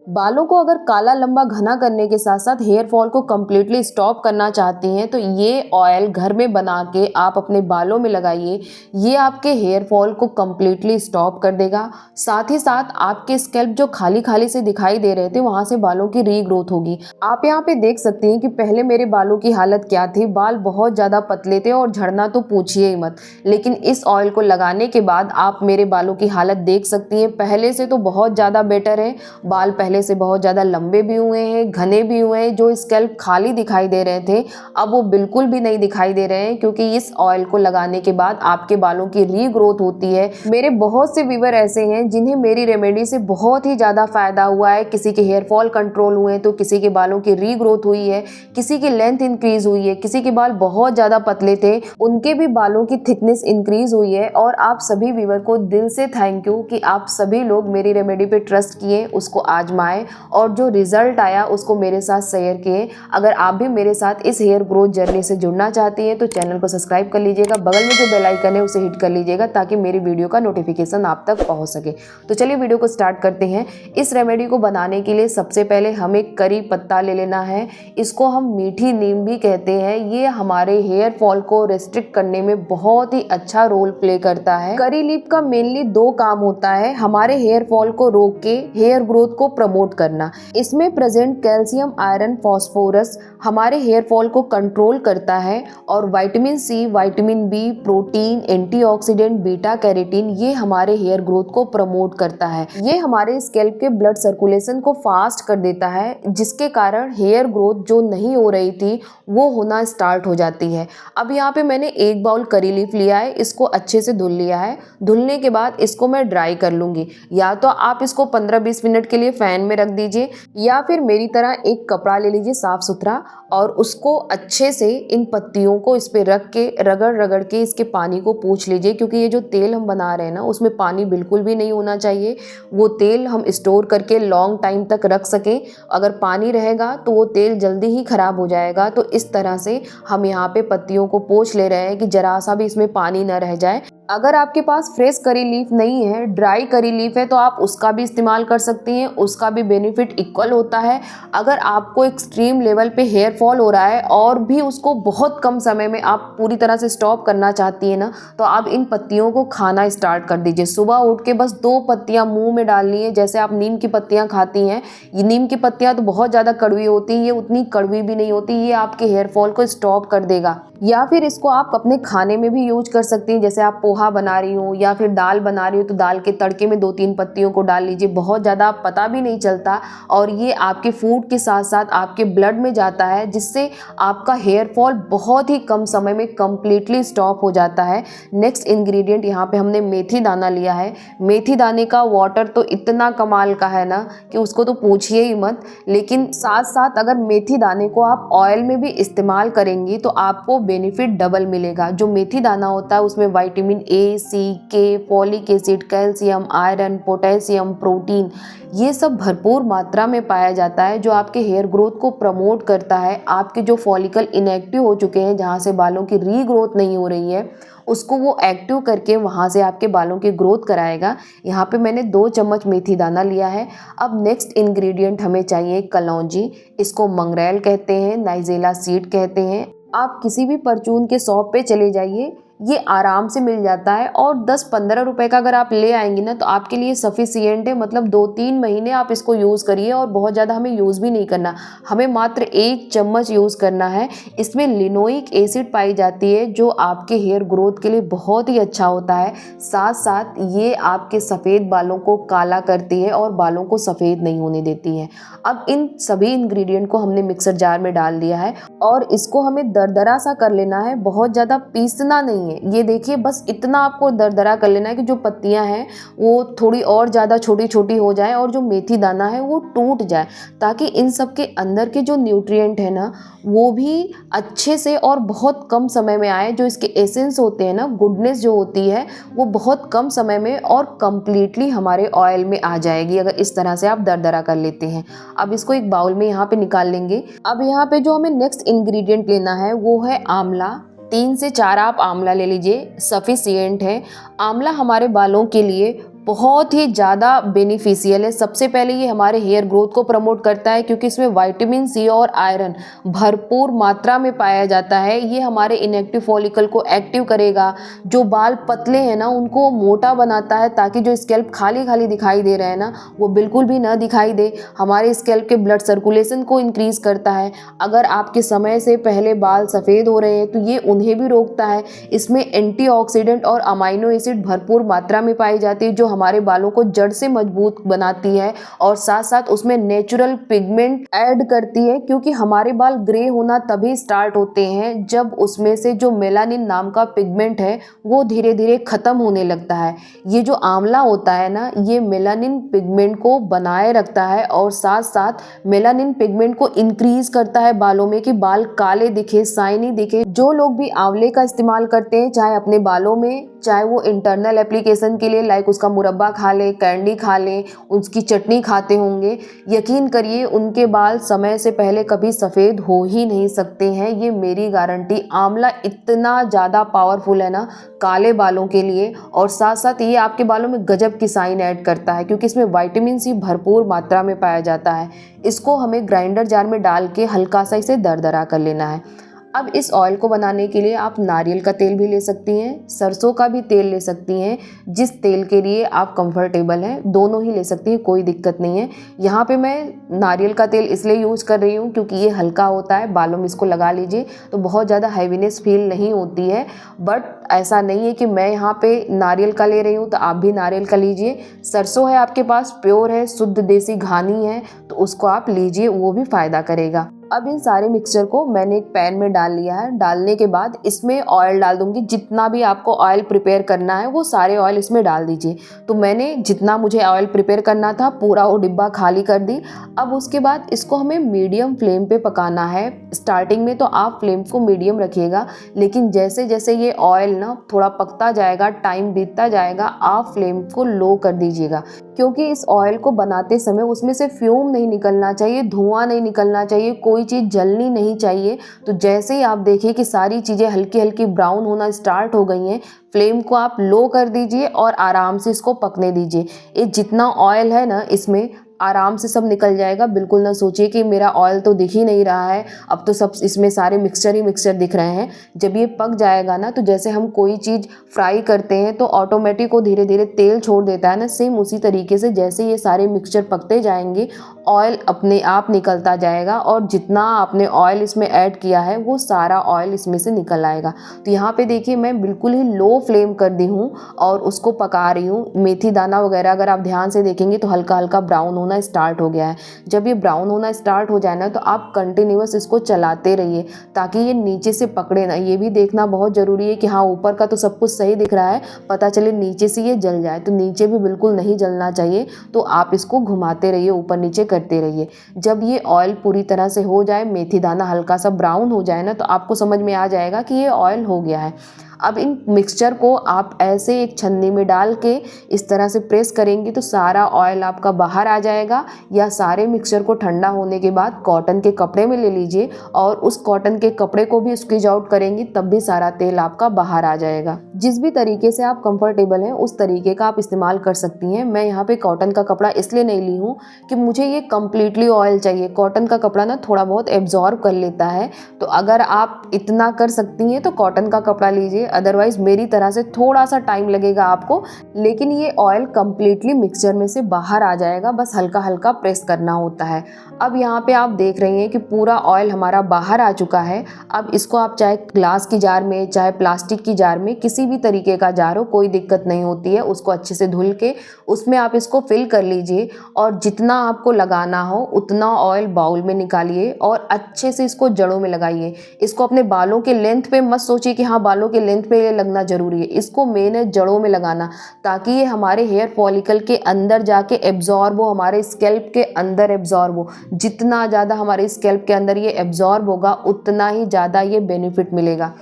बालों को अगर काला लंबा घना करने के साथ साथ हेयर फॉल को कम्प्लीटली स्टॉप करना चाहती हैं तो ये ऑयल घर में बना के आप अपने बालों में लगाइए। ये आपके हेयर फॉल को कम्प्लीटली स्टॉप कर देगा। साथ ही साथ आपके स्कैल्प जो खाली खाली से दिखाई दे रहे थे वहाँ से बालों की रीग्रोथ होगी। आप यहाँ पे देख सकती हैं कि पहले मेरे बालों की हालत क्या थी। बाल बहुत ज़्यादा पतले थे और झड़ना तो पूछिए ही मत। लेकिन इस ऑयल को लगाने के बाद आप मेरे बालों की हालत देख सकती हैं, पहले से तो बहुत ज़्यादा बेटर है। बाल पहले से बहुत ज़्यादा लंबे भी हुए हैं, घने भी हुए हैं। जो स्कैल्प खाली दिखाई दे रहे थे अब वो बिल्कुल भी नहीं दिखाई दे रहे हैं, क्योंकि इस ऑयल को लगाने के बाद आपके बालों की रीग्रोथ होती है। मेरे बहुत से व्यूअर ऐसे हैं जिन्हें मेरी रेमेडी से बहुत ही ज़्यादा फायदा हुआ है। किसी के हेयर फॉल कंट्रोल हुए तो किसी के बालों की रीग्रोथ हुई है, किसी की लेंथ इंक्रीज हुई है, किसी के बाल बहुत ज़्यादा पतले थे उनके भी बालों की थिकनेस इंक्रीज हुई है। और आप सभी व्यूअर को दिल से थैंक यू कि आप सभी लोग मेरी रेमेडी पे ट्रस्ट किए, उसको आजमाएं और जो रिजल्ट आया उसको मेरे साथ शेयर किए। अगर आप भी मेरे साथ इस हेयर ग्रोथ जर्नी से जुड़ना चाहती हैं तो चैनल को सब्सक्राइब कर लीजिएगा, बगल में जो बेल आइकन है उसे हिट कर लीजिएगा ताकि मेरी वीडियो का नोटिफिकेशन आप तक पहुंच सके। तो चलिए वीडियो को स्टार्ट करते हैं। इस रेमेडी को बनाने के लिए सबसे पहले हमें करी पत्ता ले लेना है। इसको हम मीठी नीम भी कहते हैं। ये हमारे हेयर फॉल को रेस्ट्रिक्ट करने में बहुत ही अच्छा रोल प्ले करता है। करी लीफ का मेनली दो काम होता है, हमारे हेयर फॉल को रोक के हेयर ग्रोथ को प्रमोट करना। इसमें प्रेजेंट कैल्शियम, आयरन, फास्फोरस हमारे हेयर फॉल को कंट्रोल करता है और vitamin C, vitamin B, protein, antioxidant, beta carotene ये हमारे हेयर ग्रोथ को प्रमोट करता है। ये हमारे स्कैल्प के ब्लड सर्कुलेशन को फास्ट कर देता है, जिसके कारण हेयर ग्रोथ जो नहीं हो रही थी वो होना स्टार्ट हो जाती है। अब यहाँ पे मैंने एक बाउल करी लीफ लिया है, इसको अच्छे से धुल लिया है। धुलने के बाद इसको मैं ड्राई कर लूंगी। या तो आप इसको 15-20 मिनट के लिए फैन में रख दीजिए या फिर मेरी तरह एक कपड़ा ले लीजिए साफ सुथरा और उसको अच्छे से इन पत्तियों को इस पे रख के रगड़ रगड़ के इसके पानी को पोंछ लीजिए, क्योंकि ये जो तेल हम बना रहे हैं ना उसमें पानी बिल्कुल भी नहीं होना चाहिए। वो तेल हम स्टोर करके लॉन्ग टाइम तक रख सकें। अगर पानी रहेगा तो वो तेल जल्दी ही खराब हो जाएगा। तो इस तरह से हम यहाँ पे पत्तियों को पोंछ ले रहे हैं कि जरा सा भी इसमें पानी न रह जाए। अगर आपके पास फ्रेश करी लीफ नहीं है, ड्राई करी लीफ है, तो आप उसका भी इस्तेमाल कर सकती हैं। उसका भी बेनिफिट इक्वल होता है। अगर आपको एक्सट्रीम लेवल पे हेयर फॉल हो रहा है और भी उसको बहुत कम समय में आप पूरी तरह से स्टॉप करना चाहती हैं ना, तो आप इन पत्तियों को खाना स्टार्ट कर दीजिए। सुबह उठ के बस 2 पत्तियां मुंह में डालनी है। जैसे आप नीम की पत्तियां खाती हैं, ये नीम की पत्तियां तो बहुत ज़्यादा कड़वी होती हैं, ये उतनी कड़वी भी नहीं होती। ये आपके हेयर फॉल को स्टॉप कर देगा। या फिर इसको आप अपने खाने में भी यूज कर सकती हैं। जैसे आप पोहा बना रही हो या फिर दाल बना रही हो तो दाल के तड़के में 2-3 पत्तियों को डाल लीजिए। बहुत ज़्यादा पता भी नहीं चलता और ये आपके फूड के साथ साथ आपके ब्लड में जाता है, जिससे आपका हेयर फॉल बहुत ही कम समय में कम्प्लीटली स्टॉप हो जाता है। नेक्स्ट इंग्रेडिएंट यहाँ पे हमने मेथी दाना लिया है। मेथी दाने का वाटर तो इतना कमाल का है ना कि उसको तो पूछिए ही मत। लेकिन साथ साथ अगर मेथी दाने को आप ऑयल में भी इस्तेमाल करेंगी तो आपको बेनिफिट डबल मिलेगा। जो मेथी दाना होता है उसमें विटामिन ए, सी, के, folic acid, calcium, iron, potassium, protein ये सब भरपूर मात्रा में पाया जाता है, जो आपके हेयर ग्रोथ को प्रमोट करता है। आपके जो फॉलिकल इनएक्टिव हो चुके हैं, जहाँ से बालों की रीग्रोथ नहीं हो रही है, उसको वो एक्टिव करके वहाँ से आपके बालों की ग्रोथ कराएगा। यहाँ पे मैंने 2 चम्मच मेथी दाना लिया है। अब नेक्स्ट इंग्रेडिएंट हमें चाहिए कलौंजी। इसको मंगरेल कहते हैं, नाइजेला सीड कहते हैं। आप किसी भी परचून के शॉप पे चले जाइए, ये आराम से मिल जाता है और 10-15 रुपए का अगर आप ले आएंगी ना तो आपके लिए सफिशियेंट है। मतलब 2-3 महीने आप इसको यूज़ करिए और बहुत ज़्यादा हमें यूज़ भी नहीं करना। हमें मात्र 1 चम्मच यूज़ करना है। इसमें लिनोइक एसिड पाई जाती है जो आपके हेयर ग्रोथ के लिए बहुत ही अच्छा होता है। साथ साथ ये आपके सफ़ेद बालों को काला करती है और बालों को सफ़ेद नहीं होने देती है। अब इन सभी इंग्रेडिएंट को हमने मिक्सर जार में डाल दिया है और इसको हमें दरदरा सा कर लेना है, बहुत ज़्यादा पीसना नहीं है। ये देखिए, बस इतना आपको दरदरा कर लेना है कि जो पत्तियां हैं वो थोड़ी और ज़्यादा छोटी छोटी हो जाए और जो मेथी दाना है वो टूट जाए, ताकि इन सब के अंदर के जो न्यूट्रिएंट है ना वो भी अच्छे से और बहुत कम समय में आए। जो इसके एसेंस होते हैं ना, गुडनेस जो होती है वो बहुत कम समय में और कम्प्लीटली हमारे ऑयल में आ जाएगी, अगर इस तरह से आप दरदरा कर लेते हैं। अब इसको एक बाउल में यहाँ पे निकाल लेंगे। अब यहाँ पे जो हमें नेक्स्ट इंग्रेडिएंट लेना है वो है आंवला। 3 से 4 आप आंवला ले लीजिए, सफिशिएंट है। आंवला हमारे बालों के लिए बहुत ही ज़्यादा बेनिफिशियल है। सबसे पहले ये हमारे हेयर ग्रोथ को प्रमोट करता है क्योंकि इसमें विटामिन सी और आयरन भरपूर मात्रा में पाया जाता है। ये हमारे इनएक्टिव फॉलिकल को एक्टिव करेगा, जो बाल पतले हैं ना उनको मोटा बनाता है ताकि जो स्कैल्प खाली खाली दिखाई दे रहे हैं ना वो बिल्कुल भी ना दिखाई दे। हमारे स्कैल्प के ब्लड सर्कुलेशन को इंक्रीज करता है। अगर आपके समय से पहले बाल सफ़ेद हो रहे हैं तो ये उन्हें भी रोकता है। इसमें एंटीऑक्सीडेंट और अमाइनो एसिड भरपूर मात्रा में पाई जाती है जो हमारे बालों को जड़ से मजबूत बनाती है और साथ साथ उसमें नेचुरल पिगमेंट ऐड करती है, क्योंकि हमारे बाल ग्रे होना तभी स्टार्ट होते हैं जब उसमें से जो मेलानिन नाम का पिगमेंट है वो धीरे धीरे खत्म होने लगता है। ये जो आंवला होता है ना ये मेलानिन पिगमेंट को बनाए रखता है और साथ साथ मेलानिन पिगमेंट को इंक्रीज करता है बालों में कि बाल काले दिखे, शाइनी दिखे। जो लोग भी आंवले का इस्तेमाल करते हैं चाहे अपने बालों में, चाहे वो इंटरनल एप्लीकेशन के लिए लाइक उसका मुरब्बा खा लें, कैंडी खा लें, उसकी चटनी खाते होंगे, यकीन करिए उनके बाल समय से पहले कभी सफ़ेद हो ही नहीं सकते हैं। ये मेरी गारंटी। आंवला इतना ज़्यादा पावरफुल है ना काले बालों के लिए, और साथ साथ ये आपके बालों में गजब की शाइन ऐड करता है क्योंकि इसमें विटामिन सी भरपूर मात्रा में पाया जाता है। इसको हमें ग्राइंडर जार में डाल के हल्का सा इसे दरदरा कर लेना है। अब इस ऑयल को बनाने के लिए आप नारियल का तेल भी ले सकती हैं, सरसों का भी तेल ले सकती हैं, जिस तेल के लिए आप कंफर्टेबल हैं दोनों ही ले सकती हैं, कोई दिक्कत नहीं है। यहाँ पे मैं नारियल का तेल इसलिए यूज़ कर रही हूँ क्योंकि ये हल्का होता है, बालों में इसको लगा लीजिए तो बहुत ज़्यादा हैवीनेस फील नहीं होती है। बट ऐसा नहीं है कि मैं यहाँ पे नारियल का ले रही हूँ तो आप भी नारियल का लीजिए। सरसों है आपके पास, प्योर है, शुद्ध देसी घानी है तो उसको आप लीजिए, वो भी फ़ायदा करेगा। अब इन सारे मिक्सचर को मैंने एक पैन में डाल लिया है। डालने के बाद इसमें ऑयल डाल दूंगी। जितना भी आपको ऑयल प्रिपेयर करना है वो सारे ऑयल इसमें डाल दीजिए। तो मैंने जितना मुझे ऑयल प्रिपेयर करना था पूरा वो डिब्बा खाली कर दी। अब उसके बाद इसको हमें मीडियम फ्लेम पे पकाना है। स्टार्टिंग में तो आप फ्लेम को मीडियम रखिएगा, लेकिन जैसे जैसे ये ऑयल ना थोड़ा पकता जाएगा, टाइम बीतता जाएगा, आप फ्लेम को लो कर दीजिएगा, क्योंकि इस ऑयल को बनाते समय उसमें से फ्यूम नहीं निकलना चाहिए, धुआं नहीं निकलना चाहिए, कोई चीज़ जलनी नहीं चाहिए। तो जैसे ही आप देखिए कि सारी चीज़ें हल्की हल्की ब्राउन होना स्टार्ट हो गई हैं, फ्लेम को आप लो कर दीजिए और आराम से इसको पकने दीजिए। ये जितना ऑयल है ना इसमें आराम से सब निकल जाएगा। बिल्कुल ना सोचिए कि मेरा ऑयल तो दिख ही नहीं रहा है, अब तो सब इसमें सारे मिक्सचर ही मिक्सचर दिख रहे हैं। जब ये पक जाएगा ना तो जैसे हम कोई चीज़ फ्राई करते हैं तो ऑटोमेटिक वो धीरे धीरे तेल छोड़ देता है ना, सेम उसी तरीके से जैसे ये सारे मिक्सचर पकते जाएंगे ऑयल अपने आप निकलता जाएगा और जितना आपने ऑयल इसमें ऐड किया है वो सारा ऑयल इसमें से निकल आएगा। तो यहाँ पे देखिए मैं बिल्कुल ही लो फ्लेम कर दी हूँ और उसको पका रही हूँ। मेथी दाना वगैरह अगर आप ध्यान से देखेंगे तो हल्का हल्का ब्राउन होना स्टार्ट हो गया है। जब ये ब्राउन होना स्टार्ट हो जाए ना तो आप कंटिन्यूअस इसको चलाते रहिए ताकि ये नीचे से पकड़े ना। ये भी देखना बहुत ज़रूरी है कि हाँ ऊपर का तो सब कुछ सही दिख रहा है, पता चले नीचे से ये जल जाए, तो नीचे भी बिल्कुल नहीं जलना चाहिए। तो आप इसको घुमाते रहिए, ऊपर नीचे करते रहिए। जब ये ऑयल पूरी तरह से हो जाए, मेथी दाना हल्का सा ब्राउन हो जाए ना, तो आपको समझ में आ जाएगा कि ये ऑयल हो गया है। अब इन मिक्सचर को आप ऐसे एक छन्नी में डाल के इस तरह से प्रेस करेंगे तो सारा ऑयल आपका बाहर आ जाएगा। या सारे मिक्सचर को ठंडा होने के बाद कॉटन के कपड़े में ले लीजिए और उस कॉटन के कपड़े को भी स्क्वीज आउट करेंगे, तब भी सारा तेल आपका बाहर आ जाएगा। जिस भी तरीके से आप कंफर्टेबल हैं उस तरीके का आप इस्तेमाल कर सकती हैं। मैं यहाँ पे कॉटन का कपड़ा इसलिए नहीं ली हूँ कि मुझे ये कम्प्लीटली ऑयल चाहिए। कॉटन का कपड़ा ना थोड़ा बहुत एब्जॉर्ब कर लेता है, तो अगर आप इतना कर सकती हैं तो कॉटन का कपड़ा लीजिए। अदरवाइज मेरी तरह से थोड़ा सा टाइम लगेगा आपको, लेकिन ये ऑयल कंप्लीटली मिक्सचर में से बाहर आ जाएगा, बस हल्का हल्का प्रेस करना होता है। अब यहाँ पे आप देख रही हैं कि पूरा ऑयल हमारा बाहर आ चुका है। अब इसको आप चाहे ग्लास की जार में, चाहे प्लास्टिक की जार में, किसी भी तरीके का जार हो, कोई दिक्कत नहीं होती है। उसको अच्छे से धुल के उसमें आप इसको फिल कर लीजिए और जितना आपको लगाना हो उतना ऑयल बाउल में निकालिए और अच्छे से इसको जड़ों में लगाइए। इसको अपने बालों के लेंथ पे मत सोचिए कि हाँ बालों के लेंथ पे ये लगना जरूरी है। इसको मेन है जड़ों में लगाना, ताकि ये हमारे हेयर फॉलिकल के अंदर जाके एब्जॉर्ब हो, हमारे स्कैल्प के अंदर एब्जॉर्ब हो। जितना ज़्यादा हमारे स्कैल्प के अंदर ये एब्जॉर्ब होगा उतना ही ज़्यादा ये बेनिफिट मिलेगा।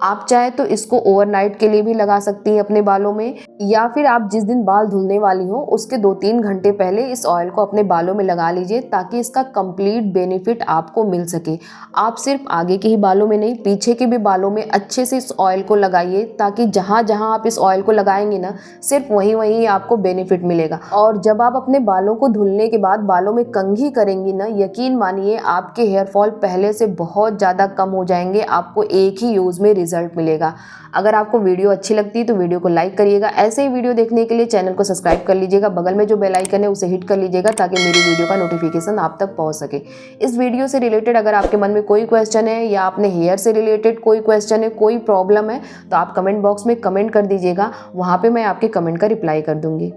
आप चाहे तो इसको ओवरनाइट के लिए भी लगा सकती हैं अपने बालों में, या फिर आप जिस दिन बाल धुलने वाली हो उसके 2-3 घंटे पहले इस ऑयल को अपने बालों में लगा लीजिए, ताकि इसका कंप्लीट बेनिफिट आपको मिल सके। आप सिर्फ आगे के ही बालों में नहीं, पीछे के भी बालों में अच्छे से इस ऑयल को लगाइए, ताकि जहाँ जहाँ आप इस ऑयल को लगाएंगे ना, सिर्फ वहीं वहीं आपको बेनिफिट मिलेगा। और जब आप अपने बालों को धुलने के बाद बालों में कंघी करेंगी ना, यकीन मानिए आपके हेयर फॉल पहले से बहुत ज़्यादा कम हो जाएंगे। आपको एक ही यूज़ में रिजल्ट मिलेगा। अगर आपको वीडियो अच्छी लगती है तो वीडियो को लाइक करिएगा। ऐसे ही वीडियो देखने के लिए चैनल को सब्सक्राइब कर लीजिएगा। बगल में जो बेल आइकन है उसे हिट कर लीजिएगा, ताकि मेरी वीडियो का नोटिफिकेशन आप तक पहुंच सके। इस वीडियो से रिलेटेड अगर आपके मन में कोई क्वेश्चन है, या अपने हेयर से रिलेटेड कोई क्वेश्चन है, कोई प्रॉब्लम है, तो आप कमेंट बॉक्स में कमेंट कर दीजिएगा। वहाँ पर मैं आपके कमेंट का रिप्लाई कर दूँगी।